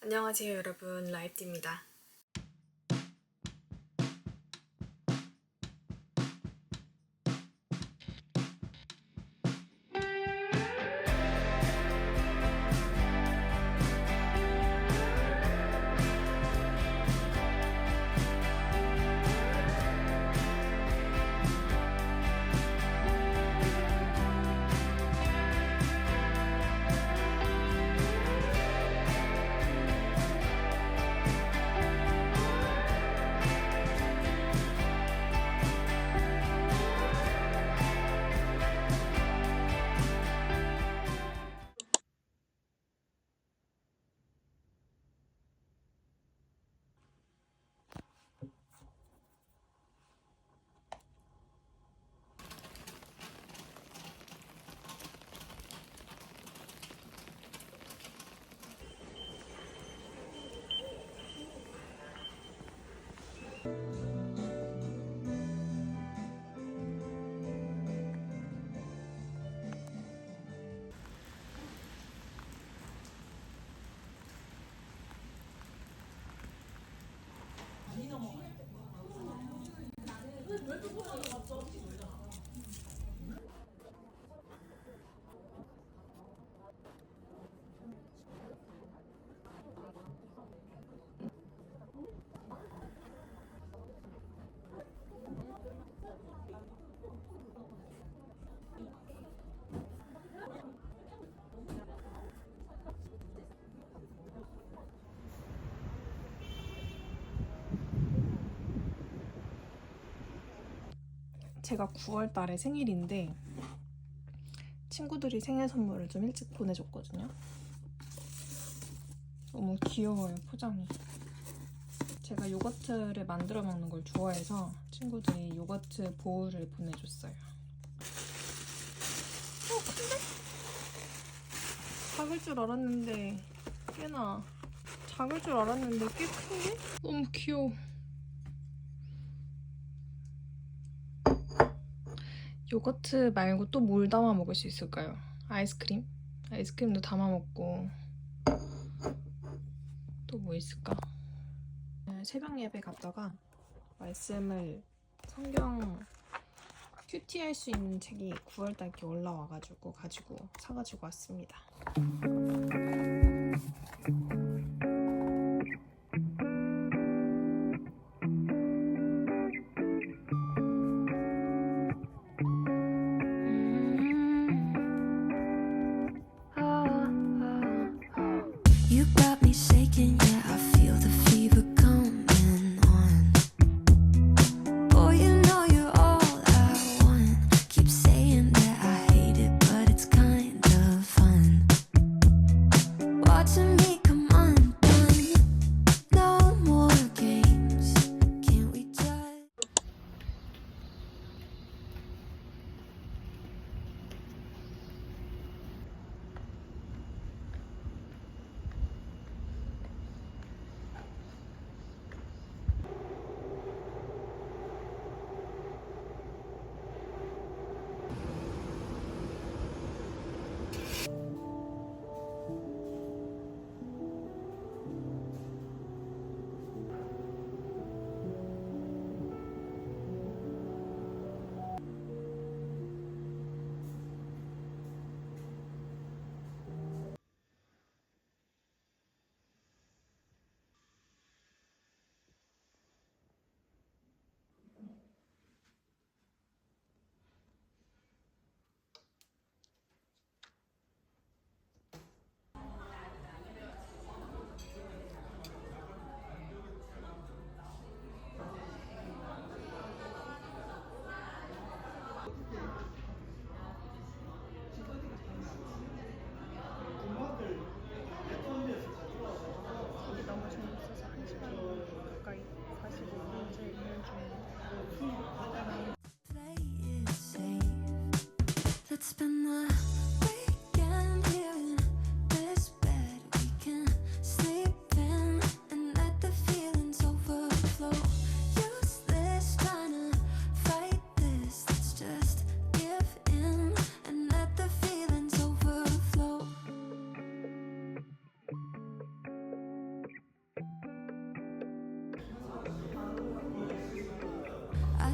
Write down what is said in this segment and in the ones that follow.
안녕하세요 여러분, 라이프입니다. 제가 9월 달에 생일인데 친구들이 생일 선물을 좀 일찍 보내줬거든요. 너무 귀여워요, 포장이. 제가 요거트를 만들어 먹는 걸 좋아해서 친구들이 요거트 보울을 보내줬어요. 큰데? 작을 줄 알았는데 꽤나 작을 줄 알았는데 꽤 큰데? 너무 귀여워. 요거트 말고 또 뭘 담아 먹을 수 있을까요? 아이스크림? 아이스크림도 담아 먹고 또 뭐 있을까? 새벽 예배 갔다가 말씀을 성경 큐티할 수 있는 책이 9월달 이렇게 올라와가지고 사가지고 왔습니다. You got me shaking, yeah, I feel the fever coming on. Boy, you know you're all I want. Keep saying that I hate it, but it's kind of fun. Watching me come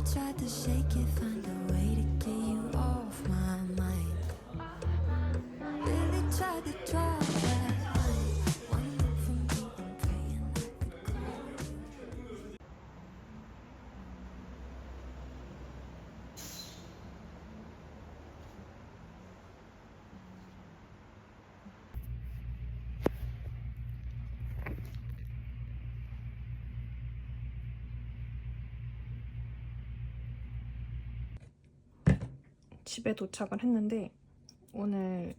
I tried to shake it, find a way to get you off my mind. Really tried to draw that line. One look from you, I'm praying I could call you. 집에 도착을 했는데 오늘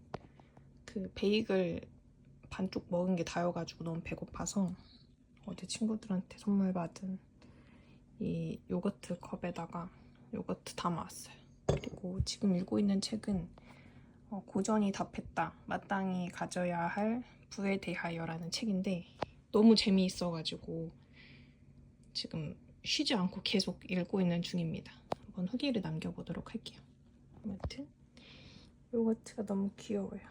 그 베이글 반쪽 먹은 게 다여가지고 너무 배고파서 어제 친구들한테 선물 받은 이 요거트 컵에다가 요거트 담아왔어요. 그리고 지금 읽고 있는 책은 고전이 답했다. 마땅히 가져야 할 부에 대하여라는 책인데 너무 재미있어가지고 지금 쉬지 않고 계속 읽고 있는 중입니다. 한번 후기를 남겨보도록 할게요. 아무튼 요거트가 너무 귀여워요.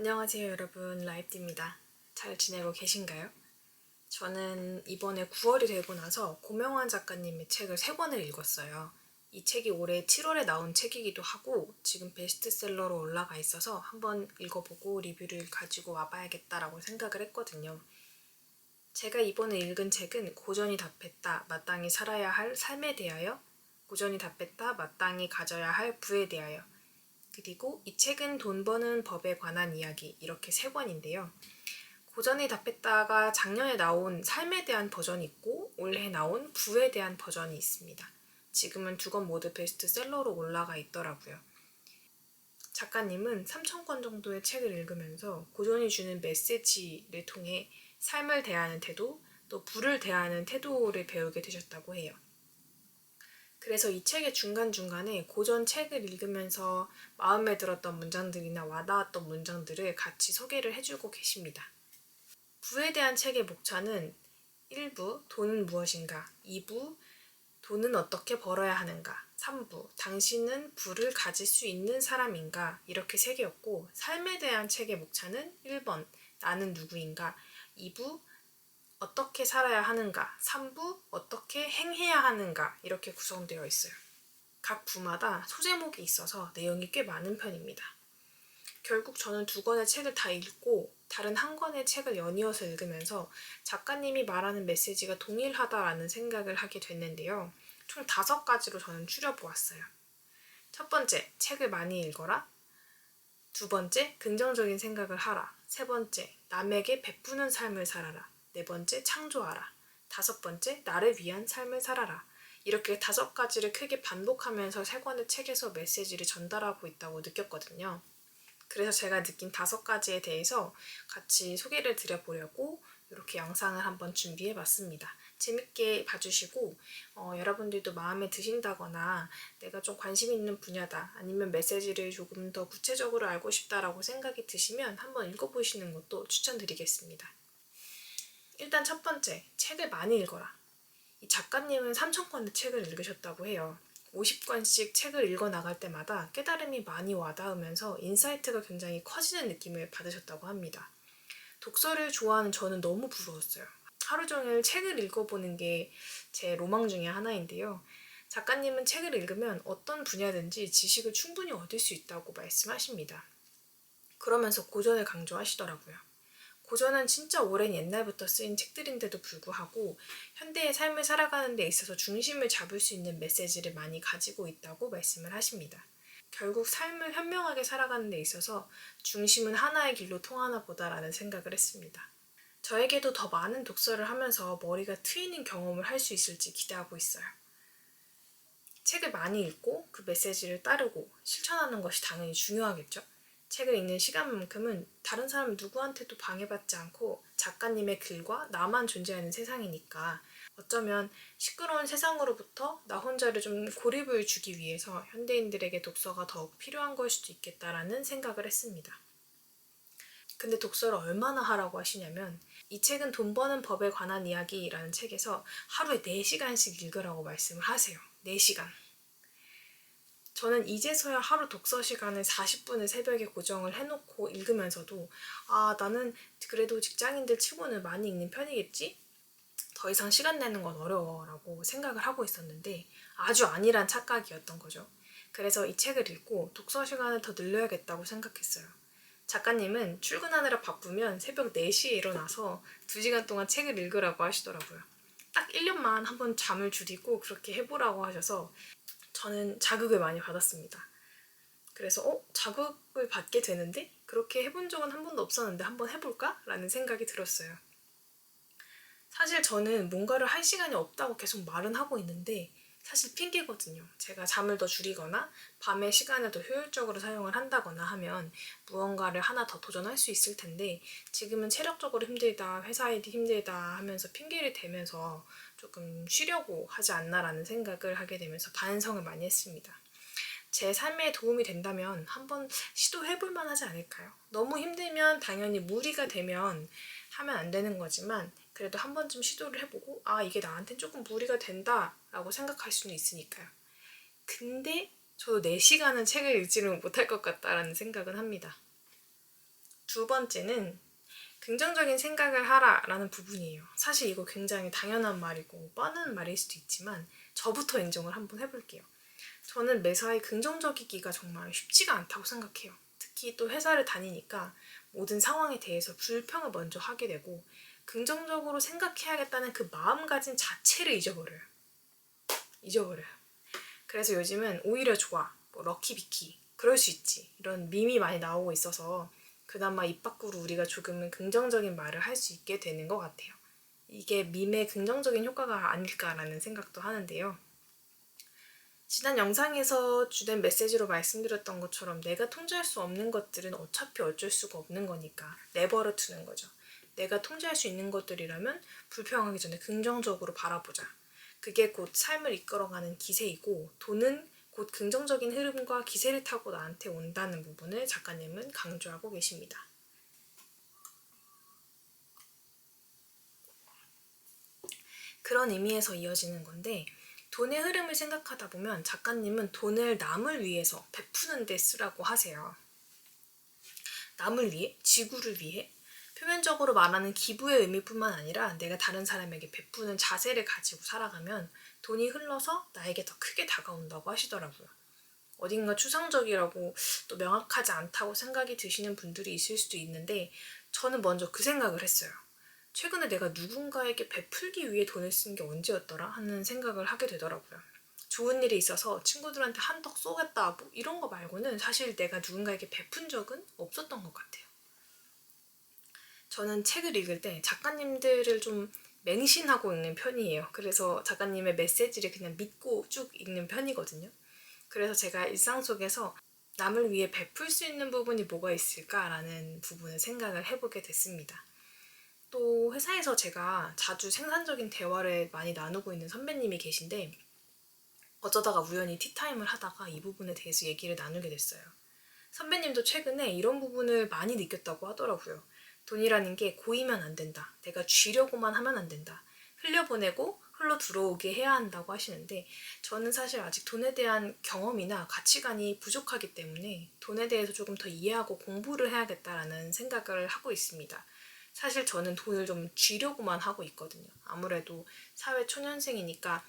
안녕하세요 여러분, 라이프입니다. 잘 지내고 계신가요? 저는 이번에 9월이 되고 나서 고명환 작가님의 책을 3권을 읽었어요. 이 책이 올해 7월에 나온 책이기도 하고 지금 베스트셀러로 올라가 있어서 한번 읽어보고 리뷰를 가지고 와봐야겠다라고 생각을 했거든요. 제가 이번에 읽은 책은 고전이 답했다, 마땅히 살아야 할 삶에 대하여, 고전이 답했다, 마땅히 가져야 할 부에 대하여, 그리고 이 책은 돈 버는 법에 관한 이야기, 이렇게 3권인데요. 고전이 답했다가 작년에 나온 삶에 대한 버전이 있고 올해 나온 부에 대한 버전이 있습니다. 지금은 2권 모두 베스트셀러로 올라가 있더라고요. 작가님은 3,000권 정도의 책을 읽으면서 고전이 주는 메시지를 통해 삶을 대하는 태도, 또 부를 대하는 태도를 배우게 되셨다고 해요. 그래서 이 책의 중간중간에 고전 책을 읽으면서 마음에 들었던 문장들이나 와닿았던 문장들을 같이 소개를 해주고 계십니다. 부에 대한 책의 목차는 1부, 돈은 무엇인가, 2부, 돈은 어떻게 벌어야 하는가, 3부, 당신은 부를 가질 수 있는 사람인가, 이렇게 3개였고, 삶에 대한 책의 목차는 1번, 나는 누구인가, 2부, 어떻게 살아야 하는가, 3부, 어떻게 행해야 하는가, 이렇게 구성되어 있어요. 각 부마다 소제목이 있어서 내용이 꽤 많은 편입니다. 결국 저는 2권의 책을 다 읽고 다른 1권의 책을 연이어서 읽으면서 작가님이 말하는 메시지가 동일하다라는 생각을 하게 됐는데요. 총 5가지로 저는 추려보았어요. 첫 번째, 책을 많이 읽어라. 2번째, 긍정적인 생각을 하라. 3번째, 남에게 베푸는 삶을 살아라. 4번째, 창조하라. 5번째, 나를 위한 삶을 살아라. 이렇게 5가지를 크게 반복하면서 3권의 책에서 메시지를 전달하고 있다고 느꼈거든요. 그래서 제가 느낀 5가지에 대해서 같이 소개를 드려보려고 이렇게 영상을 한번 준비해봤습니다. 재밌게 봐주시고 여러분들도 마음에 드신다거나 내가 좀 관심 있는 분야다, 아니면 메시지를 조금 더 구체적으로 알고 싶다라고 생각이 드시면 한번 읽어보시는 것도 추천드리겠습니다. 일단 첫 번째, 책을 많이 읽어라. 이 작가님은 3,000권의 책을 읽으셨다고 해요. 50권씩 책을 읽어나갈 때마다 깨달음이 많이 와닿으면서 인사이트가 굉장히 커지는 느낌을 받으셨다고 합니다. 독서를 좋아하는 저는 너무 부러웠어요. 하루 종일 책을 읽어보는 게 제 로망 중에 하나인데요. 작가님은 책을 읽으면 어떤 분야든지 지식을 충분히 얻을 수 있다고 말씀하십니다. 그러면서 고전을 강조하시더라고요. 고전은 진짜 오랜 옛날부터 쓰인 책들인데도 불구하고 현대의 삶을 살아가는 데 있어서 중심을 잡을 수 있는 메시지를 많이 가지고 있다고 말씀을 하십니다. 결국 삶을 현명하게 살아가는 데 있어서 중심은 하나의 길로 통하나 보다라는 생각을 했습니다. 저에게도 더 많은 독서를 하면서 머리가 트이는 경험을 할 수 있을지 기대하고 있어요. 책을 많이 읽고 그 메시지를 따르고 실천하는 것이 당연히 중요하겠죠? 책을 읽는 시간만큼은 다른 사람 누구한테도 방해받지 않고 작가님의 글과 나만 존재하는 세상이니까 어쩌면 시끄러운 세상으로부터 나 혼자를 좀 고립을 주기 위해서 현대인들에게 독서가 더욱 필요한 걸 수도 있겠다라는 생각을 했습니다. 근데 독서를 얼마나 하라고 하시냐면 이 책은 돈 버는 법에 관한 이야기라는 책에서 하루에 4시간씩 읽으라고 말씀을 하세요. 4시간. 저는 이제서야 하루 독서 시간을 40분을 새벽에 고정을 해놓고 읽으면서도 나는 그래도 직장인들 치고는 많이 읽는 편이겠지? 더 이상 시간 내는 건 어려워 라고 생각을 하고 있었는데 아주 아니란 착각이었던 거죠. 그래서 이 책을 읽고 독서 시간을 더 늘려야겠다고 생각했어요. 작가님은 출근하느라 바쁘면 새벽 4시에 일어나서 2시간 동안 책을 읽으라고 하시더라고요. 딱 1년만 한번 잠을 줄이고 그렇게 해보라고 하셔서 저는 자극을 많이 받았습니다. 그래서 자극을 받게 되는데 그렇게 해본 적은 한 번도 없었는데 한번 해볼까? 라는 생각이 들었어요. 사실 저는 뭔가를 할 시간이 없다고 계속 말은 하고 있는데 사실 핑계거든요. 제가 잠을 더 줄이거나 밤에 시간을 더 효율적으로 사용을 한다거나 하면 무언가를 하나 더 도전할 수 있을 텐데 지금은 체력적으로 힘들다, 회사 일이 힘들다 하면서 핑계를 대면서 조금 쉬려고 하지 않나라는 생각을 하게 되면서 반성을 많이 했습니다. 제 삶에 도움이 된다면 한번 시도해볼 만하지 않을까요? 너무 힘들면 당연히 무리가 되면 하면 안 되는 거지만 그래도 한 번쯤 시도를 해보고 이게 나한테는 조금 무리가 된다라고 생각할 수는 있으니까요. 근데 저도 4시간은 책을 읽지는 못할 것 같다라는 생각은 합니다. 두 번째는 긍정적인 생각을 하라라는 부분이에요. 사실 이거 굉장히 당연한 말이고 뻔한 말일 수도 있지만 저부터 인정을 한번 해볼게요. 저는 매사에 긍정적이기가 정말 쉽지가 않다고 생각해요. 특히 또 회사를 다니니까 모든 상황에 대해서 불평을 먼저 하게 되고 긍정적으로 생각해야겠다는 그 마음가짐 자체를 잊어버려요. 그래서 요즘은 오히려 좋아, 뭐 럭키비키, 그럴 수 있지, 이런 밈이 많이 나오고 있어서 그나마 입 밖으로 우리가 조금은 긍정적인 말을 할 수 있게 되는 것 같아요. 이게 밈의 긍정적인 효과가 아닐까라는 생각도 하는데요. 지난 영상에서 주된 메시지로 말씀드렸던 것처럼 내가 통제할 수 없는 것들은 어차피 어쩔 수가 없는 거니까 내버려 두는 거죠. 내가 통제할 수 있는 것들이라면 불평하기 전에 긍정적으로 바라보자. 그게 곧 삶을 이끌어가는 기세이고 돈은 곧 긍정적인 흐름과 기세를 타고 나한테 온다는 부분을 작가님은 강조하고 계십니다. 그런 의미에서 이어지는 건데 돈의 흐름을 생각하다 보면 작가님은 돈을 남을 위해서 베푸는 데 쓰라고 하세요. 남을 위해? 지구를 위해? 표면적으로 말하는 기부의 의미뿐만 아니라 내가 다른 사람에게 베푸는 자세를 가지고 살아가면 돈이 흘러서 나에게 더 크게 다가온다고 하시더라고요. 어딘가 추상적이라고 또 명확하지 않다고 생각이 드시는 분들이 있을 수도 있는데 저는 먼저 그 생각을 했어요. 최근에 내가 누군가에게 베풀기 위해 돈을 쓴 게 언제였더라 하는 생각을 하게 되더라고요. 좋은 일이 있어서 친구들한테 한턱 쏘겠다 뭐 이런 거 말고는 사실 내가 누군가에게 베푼 적은 없었던 것 같아요. 저는 책을 읽을 때 작가님들을 좀 맹신하고 읽는 편이에요. 그래서 작가님의 메시지를 그냥 믿고 쭉 읽는 편이거든요. 그래서 제가 일상 속에서 남을 위해 베풀 수 있는 부분이 뭐가 있을까라는 부분을 생각을 해보게 됐습니다. 또 회사에서 제가 자주 생산적인 대화를 많이 나누고 있는 선배님이 계신데 어쩌다가 우연히 티타임을 하다가 이 부분에 대해서 얘기를 나누게 됐어요. 선배님도 최근에 이런 부분을 많이 느꼈다고 하더라고요. 돈이라는 게 고이면 안 된다. 내가 쥐려고만 하면 안 된다. 흘려보내고 흘러 들어오게 해야 한다고 하시는데 저는 사실 아직 돈에 대한 경험이나 가치관이 부족하기 때문에 돈에 대해서 조금 더 이해하고 공부를 해야겠다라는 생각을 하고 있습니다. 사실 저는 돈을 좀 쥐려고만 하고 있거든요. 아무래도 사회 초년생이니까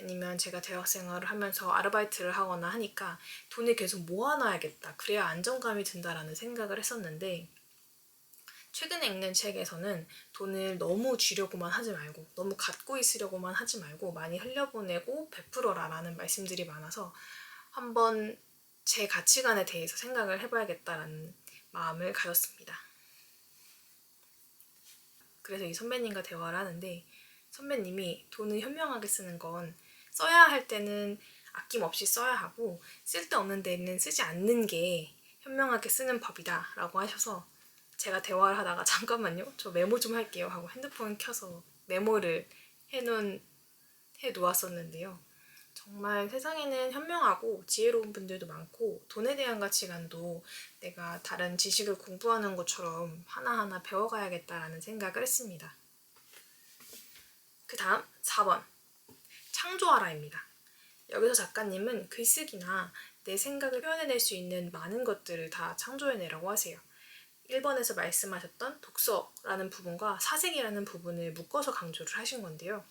아니면 제가 대학생활을 하면서 아르바이트를 하거나 하니까 돈을 계속 모아놔야겠다. 그래야 안정감이 든다라는 생각을 했었는데 최근에 읽는 책에서는 돈을 너무 쥐려고만 하지 말고 너무 갖고 있으려고만 하지 말고 많이 흘려보내고 베풀어라 라는 말씀들이 많아서 한번 제 가치관에 대해서 생각을 해봐야겠다라는 마음을 가졌습니다. 그래서 이 선배님과 대화를 하는데 선배님이 돈을 현명하게 쓰는 건 써야 할 때는 아낌없이 써야 하고 쓸데없는 데는 쓰지 않는 게 현명하게 쓰는 법이다 라고 하셔서 제가 대화를 하다가 잠깐만요 저 메모 좀 할게요 하고 핸드폰 켜서 메모를 해놓았었는데요. 정말 세상에는 현명하고 지혜로운 분들도 많고 돈에 대한 가치관도 내가 다른 지식을 공부하는 것처럼 하나하나 배워가야겠다라는 생각을 했습니다. 그 다음 4번 창조하라입니다. 여기서 작가님은 글쓰기나 내 생각을 표현해낼 수 있는 많은 것들을 다 창조해내라고 하세요. 1번에서 말씀하셨던 독서라는 부분과 사색이라는 부분을 묶어서 강조를 하신 건데요.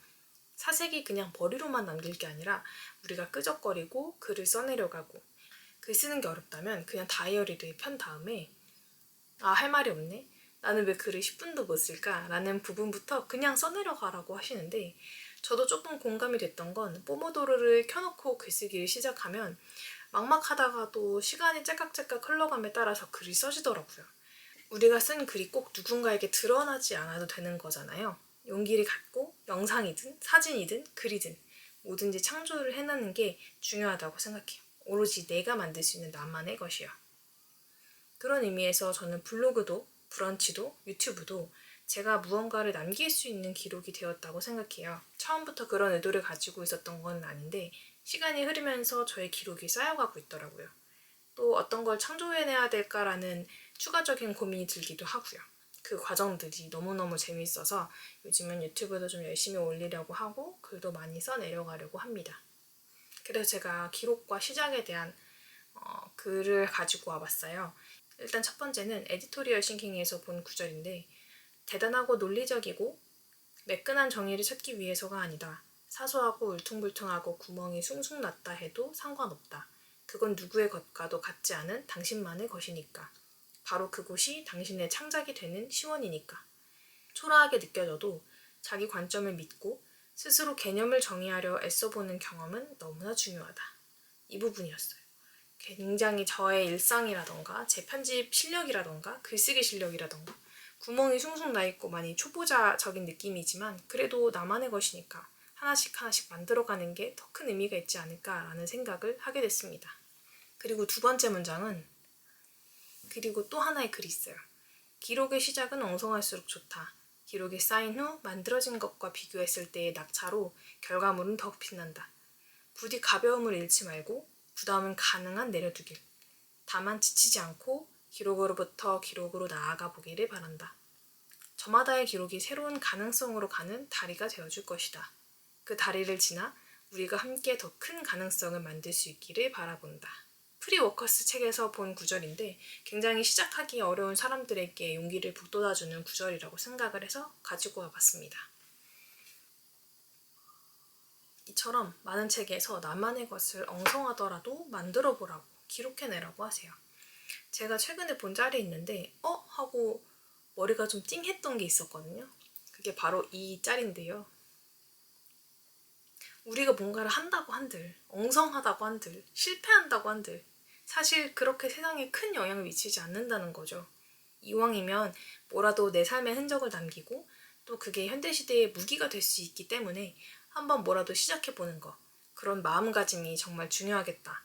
사색이 그냥 머리로만 남길 게 아니라 우리가 끄적거리고 글을 써내려가고 글 쓰는 게 어렵다면 그냥 다이어리를 편 다음에 할 말이 없네? 나는 왜 글을 10분도 못 쓸까? 라는 부분부터 그냥 써내려가라고 하시는데 저도 조금 공감이 됐던 건 포모도로를 켜놓고 글쓰기를 시작하면 막막하다가도 시간이 째깍째깍 흘러감에 따라서 글이 써지더라고요. 우리가 쓴 글이 꼭 누군가에게 드러나지 않아도 되는 거잖아요. 용기를 갖고 영상이든 사진이든 글이든 뭐든지 창조를 해내는 게 중요하다고 생각해요. 오로지 내가 만들 수 있는 나만의 것이요. 그런 의미에서 저는 블로그도 브런치도 유튜브도 제가 무언가를 남길 수 있는 기록이 되었다고 생각해요. 처음부터 그런 의도를 가지고 있었던 건 아닌데 시간이 흐르면서 저의 기록이 쌓여가고 있더라고요. 또 어떤 걸 창조해내야 될까라는 추가적인 고민이 들기도 하고요. 그 과정들이 너무너무 재밌어서 요즘은 유튜브도 좀 열심히 올리려고 하고 글도 많이 써내려가려고 합니다. 그래서 제가 기록과 시작에 대한 글을 가지고 와봤어요. 일단 첫 번째는 에디토리얼 싱킹에서 본 구절인데, 대단하고 논리적이고 매끈한 정의를 찾기 위해서가 아니다. 사소하고 울퉁불퉁하고 구멍이 숭숭 났다 해도 상관없다. 그건 누구의 것과도 같지 않은 당신만의 것이니까. 바로 그곳이 당신의 창작이 되는 시원이니까. 초라하게 느껴져도 자기 관점을 믿고 스스로 개념을 정의하려 애써보는 경험은 너무나 중요하다. 이 부분이었어요. 굉장히 저의 일상이라던가 제 편집 실력이라던가 글쓰기 실력이라던가 구멍이 숭숭 나 있고 많이 초보자적인 느낌이지만 그래도 나만의 것이니까 하나씩 하나씩 만들어가는 게 더 큰 의미가 있지 않을까라는 생각을 하게 됐습니다. 그리고 두 번째 문장은 그리고 또 하나의 글이 있어요. 기록의 시작은 엉성할수록 좋다. 기록이 쌓인 후 만들어진 것과 비교했을 때의 낙차로 결과물은 더욱 빛난다. 부디 가벼움을 잃지 말고 부담은 가능한 내려두길. 다만 지치지 않고 기록으로부터 기록으로 나아가 보기를 바란다. 저마다의 기록이 새로운 가능성으로 가는 다리가 되어줄 것이다. 그 다리를 지나 우리가 함께 더 큰 가능성을 만들 수 있기를 바라본다. 프리워커스 책에서 본 구절인데 굉장히 시작하기 어려운 사람들에게 용기를 북돋아주는 구절이라고 생각을 해서 가지고 와봤습니다. 이처럼 많은 책에서 나만의 것을 엉성하더라도 만들어보라고 기록해내라고 하세요. 제가 최근에 본 짤이 있는데 하고 머리가 좀 찡했던 게 있었거든요. 그게 바로 이 짤인데요. 우리가 뭔가를 한다고 한들, 엉성하다고 한들, 실패한다고 한들 사실 그렇게 세상에 큰 영향을 미치지 않는다는 거죠. 이왕이면 뭐라도 내 삶의 흔적을 남기고 또 그게 현대시대의 무기가 될 수 있기 때문에 한번 뭐라도 시작해보는 거, 그런 마음가짐이 정말 중요하겠다.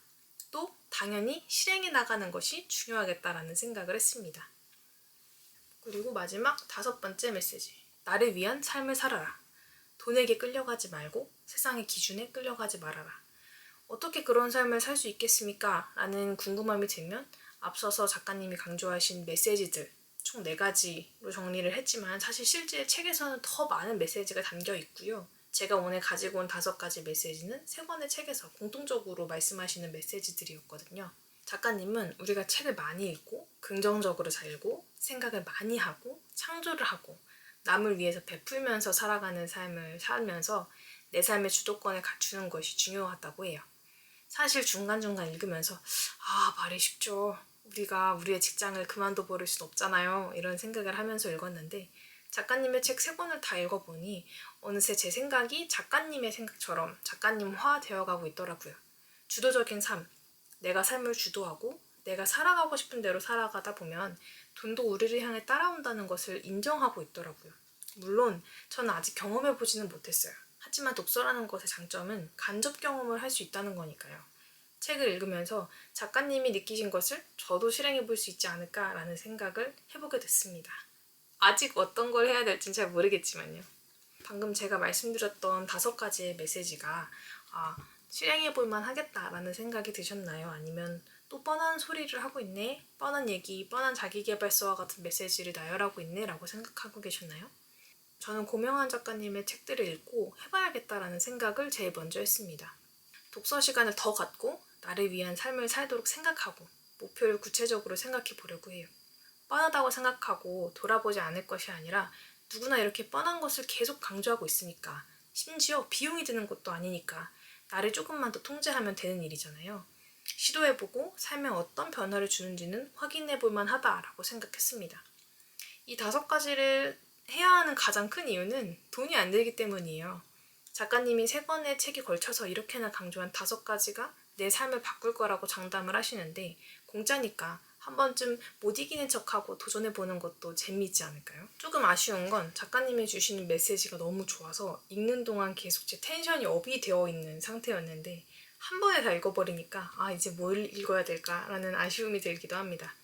또 당연히 실행해 나가는 것이 중요하겠다라는 생각을 했습니다. 그리고 마지막 5번째 메시지. 나를 위한 삶을 살아라. 돈에게 끌려가지 말고 세상의 기준에 끌려가지 말아라. 어떻게 그런 삶을 살 수 있겠습니까? 라는 궁금함이 들면 앞서서 작가님이 강조하신 메시지들 총 4가지로 정리를 했지만 사실 실제 책에서는 더 많은 메시지가 담겨 있고요. 제가 오늘 가지고 온 5가지 메시지는 3권의 책에서 공통적으로 말씀하시는 메시지들이었거든요. 작가님은 우리가 책을 많이 읽고 긍정적으로 살고 생각을 많이 하고 창조를 하고 남을 위해서 베풀면서 살아가는 삶을 살면서 내 삶의 주도권을 갖추는 것이 중요하다고 해요. 사실 중간중간 읽으면서 말이 쉽죠. 우리가 우리의 직장을 그만둬 버릴 순 없잖아요. 이런 생각을 하면서 읽었는데 작가님의 책 3권을 다 읽어보니 어느새 제 생각이 작가님의 생각처럼 작가님화 되어가고 있더라고요. 주도적인 삶, 내가 삶을 주도하고 내가 살아가고 싶은 대로 살아가다 보면 돈도 우리를 향해 따라온다는 것을 인정하고 있더라고요. 물론 저는 아직 경험해보지는 못했어요. 하지만 독서라는 것의 장점은 간접 경험을 할 수 있다는 거니까요. 책을 읽으면서 작가님이 느끼신 것을 저도 실행해볼 수 있지 않을까라는 생각을 해보게 됐습니다. 아직 어떤 걸 해야 될지는 잘 모르겠지만요. 방금 제가 말씀드렸던 5가지의 메시지가 실행해볼만 하겠다라는 생각이 드셨나요? 아니면 또 뻔한 소리를 하고 있네? 뻔한 얘기, 뻔한 자기계발서와 같은 메시지를 나열하고 있네? 라고 생각하고 계셨나요? 저는 고명환 작가님의 책들을 읽고 해봐야겠다라는 생각을 제일 먼저 했습니다. 독서 시간을 더 갖고 나를 위한 삶을 살도록 생각하고 목표를 구체적으로 생각해 보려고 해요. 뻔하다고 생각하고 돌아보지 않을 것이 아니라 누구나 이렇게 뻔한 것을 계속 강조하고 있으니까 심지어 비용이 드는 것도 아니니까 나를 조금만 더 통제하면 되는 일이잖아요. 시도해보고 삶에 어떤 변화를 주는지는 확인해볼 만하다라고 생각했습니다. 이 5가지를 해야 하는 가장 큰 이유는 돈이 안 들기 때문이에요. 작가님이 3권의 책에 걸쳐서 이렇게나 강조한 5가지가 내 삶을 바꿀 거라고 장담을 하시는데 공짜니까 한 번쯤 못 이기는 척하고 도전해보는 것도 재미있지 않을까요? 조금 아쉬운 건 작가님이 주시는 메시지가 너무 좋아서 읽는 동안 계속 제 텐션이 업이 되어 있는 상태였는데 한 번에 다 읽어버리니까 이제 뭘 읽어야 될까라는 아쉬움이 들기도 합니다.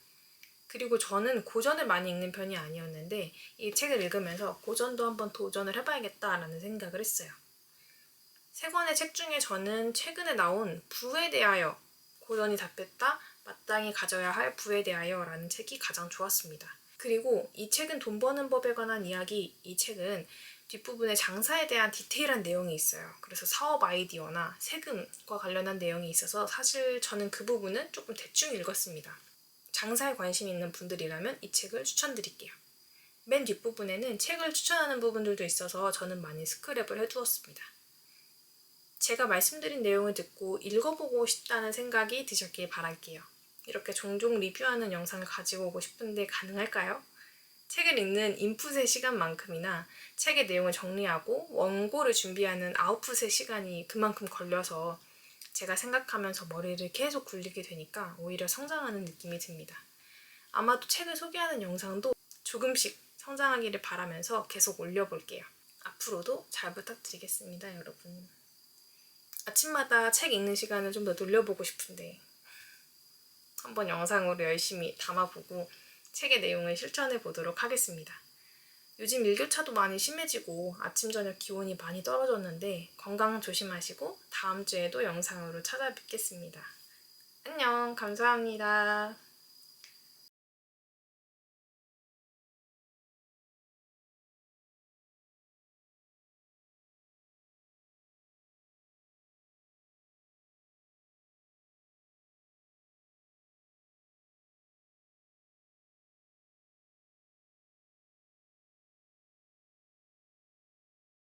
그리고 저는 고전을 많이 읽는 편이 아니었는데 이 책을 읽으면서 고전도 한번 도전을 해봐야겠다라는 생각을 했어요. 3권의 책 중에 저는 최근에 나온 부에 대하여 고전이 답했다 마땅히 가져야 할 부에 대하여 라는 책이 가장 좋았습니다. 그리고 이 책은 돈 버는 법에 관한 이야기, 이 책은 뒷부분에 장사에 대한 디테일한 내용이 있어요. 그래서 사업 아이디어나 세금과 관련한 내용이 있어서 사실 저는 그 부분은 조금 대충 읽었습니다. 장사에 관심 있는 분들이라면 이 책을 추천드릴게요. 맨 뒷부분에는 책을 추천하는 부분들도 있어서 저는 많이 스크랩을 해두었습니다. 제가 말씀드린 내용을 듣고 읽어보고 싶다는 생각이 드셨길 바랄게요. 이렇게 종종 리뷰하는 영상을 가지고 오고 싶은데 가능할까요? 책을 읽는 인풋의 시간만큼이나 책의 내용을 정리하고 원고를 준비하는 아웃풋의 시간이 그만큼 걸려서 제가 생각하면서 머리를 계속 굴리게 되니까 오히려 성장하는 느낌이 듭니다. 아마도 책을 소개하는 영상도 조금씩 성장하기를 바라면서 계속 올려볼게요. 앞으로도 잘 부탁드리겠습니다, 여러분. 아침마다 책 읽는 시간을 좀 더 늘려보고 싶은데 한번 영상으로 열심히 담아보고 책의 내용을 실천해 보도록 하겠습니다. 요즘 일교차도 많이 심해지고 아침 저녁 기온이 많이 떨어졌는데 건강 조심하시고 다음 주에도 영상으로 찾아뵙겠습니다. 안녕, 감사합니다.